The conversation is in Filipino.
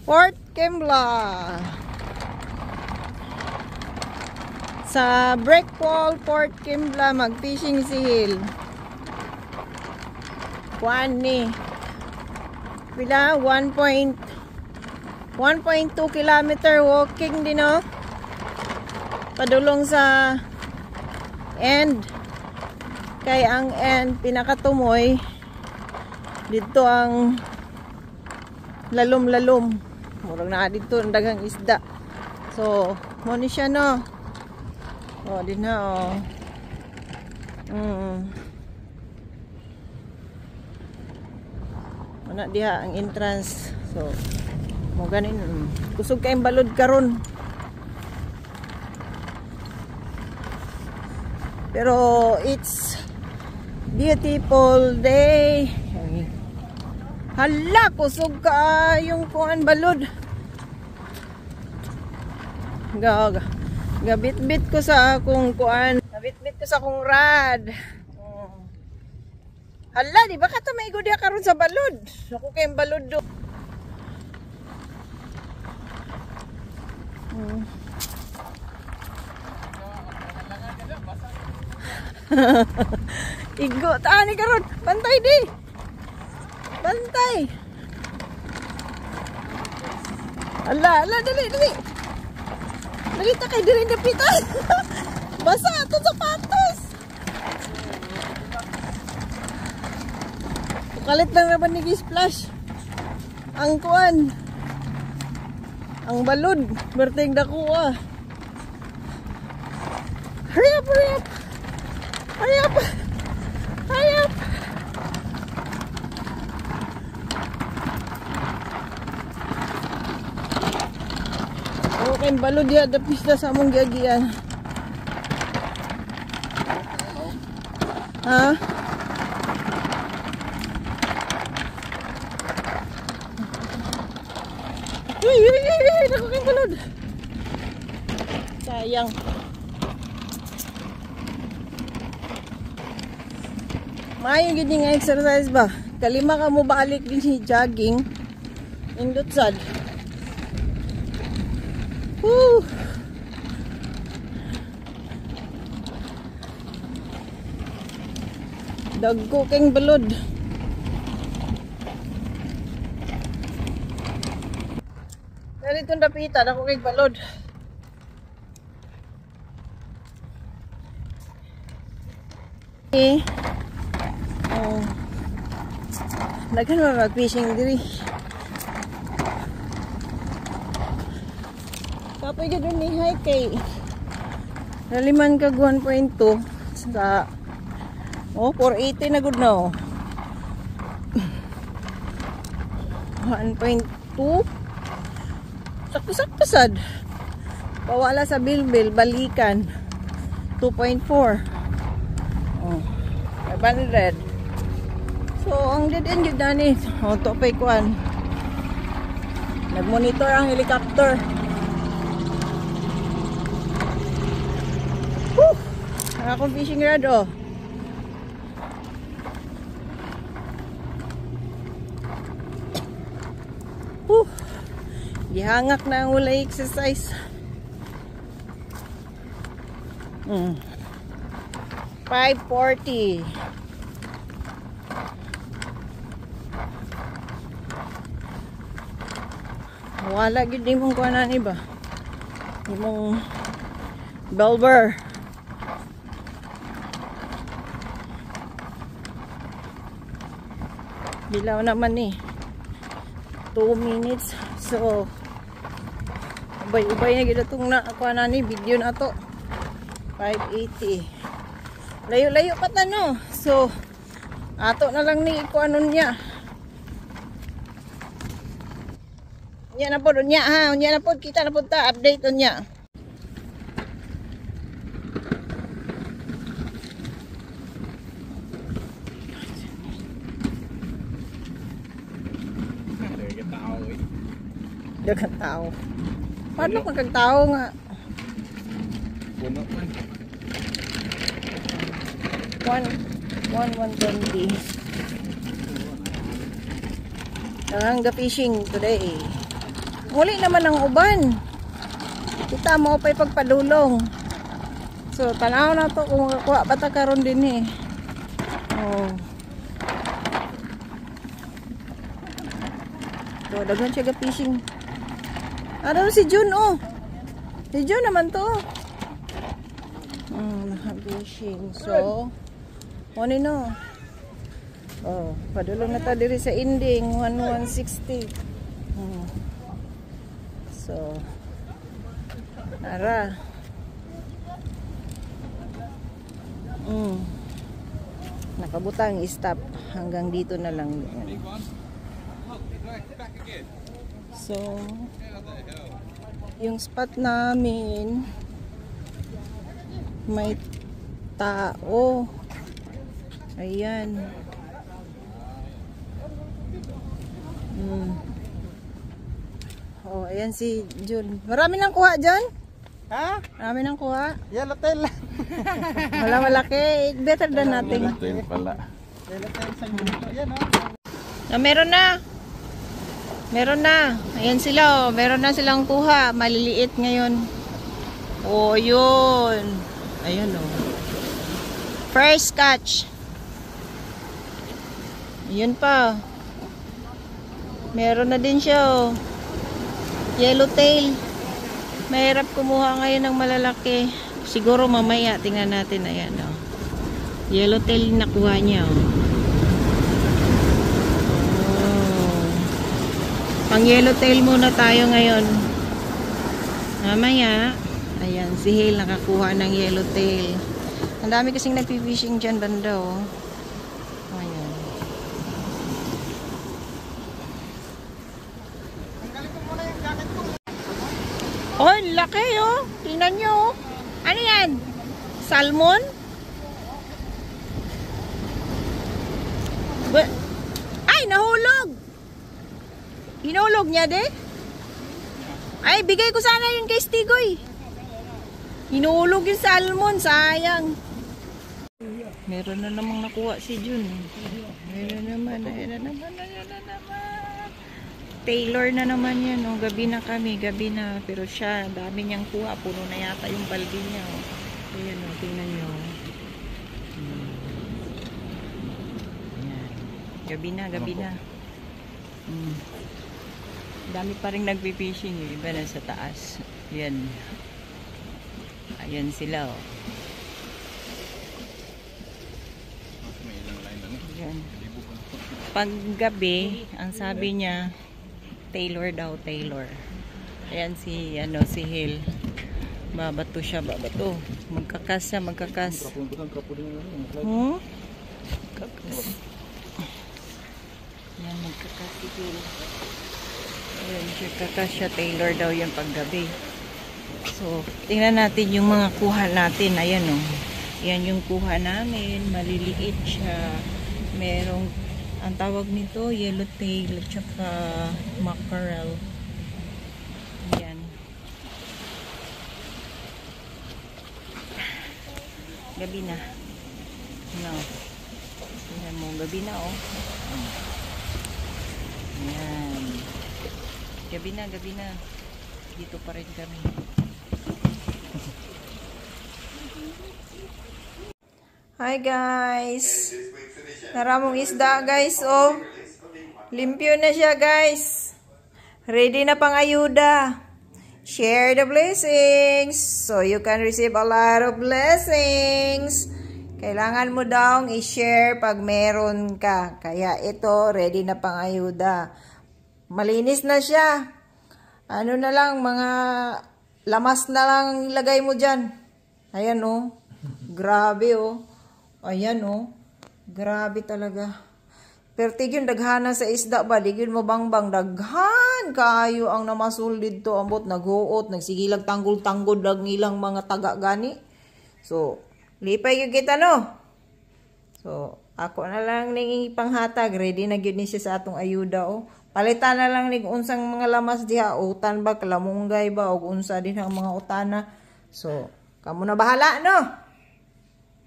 Port Kembla. Sa Breakwall, Port Kembla, mag-fishing si Hill. Kuan ni. Pila? 1.2 kilometer walking din, no? Padulong sa end. Kay ang end, pinakatumoy. Dito ang lalom-lalom. Murang na dito ang dagang isda. So, mo ni siya, no? Oh, din na, oh. Mana diha ang entrance. So, mo ganin. Kusog kayong balod karon. Pero it's beautiful day. Hala, kusog ka yung kuan balod. Gabit-bit ko sa akong kuan. Gabit-bit ko sa akong rad. Hala, di ba ka ito may igod karon sa balod? Ako kayong balod do. Igo, taani karon. Bantay di. Bantay. Hala, dali. Dali ta kay diri dapitan. Basa ato sapatos. Kalit lang naman ni splash. Ang kuan. Ang balod, berteng dako ah. Hurry up. Okay, balod ya dapis na sa among giagian. Ha? Naku kayong balod. Sayang. Mayong gid nga exercise ba? Kalima ka mo balik din si jogging. Indot sad. Woo! Dagko kayong balod. Dali itong dapitan ako kayong balod. Naghan mo mag-fishing diri. Kapoy ka doon ni hike kay naliman kag 1.2 sa 480 na good na 1.2 sakto sad pawala sa bilbil balikan 2.4 500. So, ang dead end yun dani. To pay kuan. Nag-monitor ang helicopter. Woo! Ang akong fishing rod, oh. Woo! Gihangak na ang ulay exercise. 540. Wala gid imong kuanan iba. Imong belver. Bilaw naman ni. 2 minutes. So ubay-ubay na gid atong na kuanan ni video na to. 580. Layo-layo pa ta no. So ato na lang ni kuanon niya. Unya na po unya ha, unya na po kita na po ta update unya. Dagang tao. Paano kang tao nga? Puno man. 120. Dagang fishing today. Uli naman ang uban. Kita mo pa'y pagpadulong. So, tanaw na to kung makakuha ba ta karon din eh. Oh. So, daghan siya ga-fishing. Ano si Jun oh. Si Jun naman to. Naka-fishing. So, ano no? Oh, padulong na ta diri sa ending 1160. So, tara. Nakabutang i-stop hanggang dito na lang. So, yung spot namin may tao. Ayan. Oh, ayan si Jun. Marami nang kuha dyan? Ha? Marami nang kuha? Yellowtail lang. Wala malaki. Better than nothing. Yellowtail pala. Yellowtail sa ganito. Yan oh. Meron na. Meron na. Ayan sila oh. Meron na silang kuha. Maliliit ngayon. Oh, yun. Ayan oh. First catch. Yun pa. Meron na din siya oh. Yellowtail. Mahirap kumuha ngayon ng malalaki. Siguro mamaya tingnan natin. Ayan oh. Yellowtail nakuha niya oh. Pang yellowtail muna tayo ngayon. Mamaya, ayan, si Hale nakakuha ng yellowtail. Ang dami kasing nagpipishing dyan banda oh. Ayan. Oh, laki oh. Tingnan nyo oh. Ano yan? Salmon? Ay, nahulog! Hinulog niya de? Ay, bigay ko sana yun kay Stigoy. Hinulog yung salmon, sayang. Meron na namang nakuha si Jun. Ayan na naman. Taylor na naman yan. Oh. Gabi na kami, gabi na. Pero siya, dami niyang kuha. Puno na yata yung balde niya. Oh. Ayan o, tingnan nyo. Ayan. Gabi na. Dami pa rin nagpipishing. Yung iba na sa taas. Ayan. Ayan sila oh. Ayan. Pag gabi, ang sabi niya, Taylor daw, Taylor. Ayan si Hale. Babato siya, babato. Magkakas siya, magkakas. Kakas. Ayan, magkakas si Hale. Ayan siya, kakas siya, Taylor daw yung paggabi. So, tingnan natin yung mga kuha natin. Ayan o. Ayan yung kuha namin. Maliliit siya. Merong, ang tawag nito, yellowtail at saka mackerel. Ayan. Gabi na. No. Tingnan mo, gabi na oh. Ayan. Gabi na. Dito pa rin kami. Hi guys. Naramong isda guys oh. Limpyo na siya guys. Ready na pang ayuda. Share the blessings so you can receive a lot of blessings. Kailangan mo daw i-share pag meron ka. Kaya ito ready na pang ayuda. Malinis na siya. Ano na lang, mga lamas na lang ilagay mo dyan. Ayan oh. Grabe oh. Ayan oh. Grabe talaga. Pero tigyon daghana sa isda ba? Digyon mo bangbang daghan. Kayo ang namasul dito. Ambot naghuot. Nagsigilag tanggol-tanggol. Dag nilang mga taga gani. So, lipay yung kita no. So, ako na lang ning ipanghatag. Ready na gyud ni siya sa atong ayuda oh. Palitan na lang ning unsang mga lamas diha, utan ba, kalamunggay ba, o unsa din ang mga utana. So, kamo na bahala, no?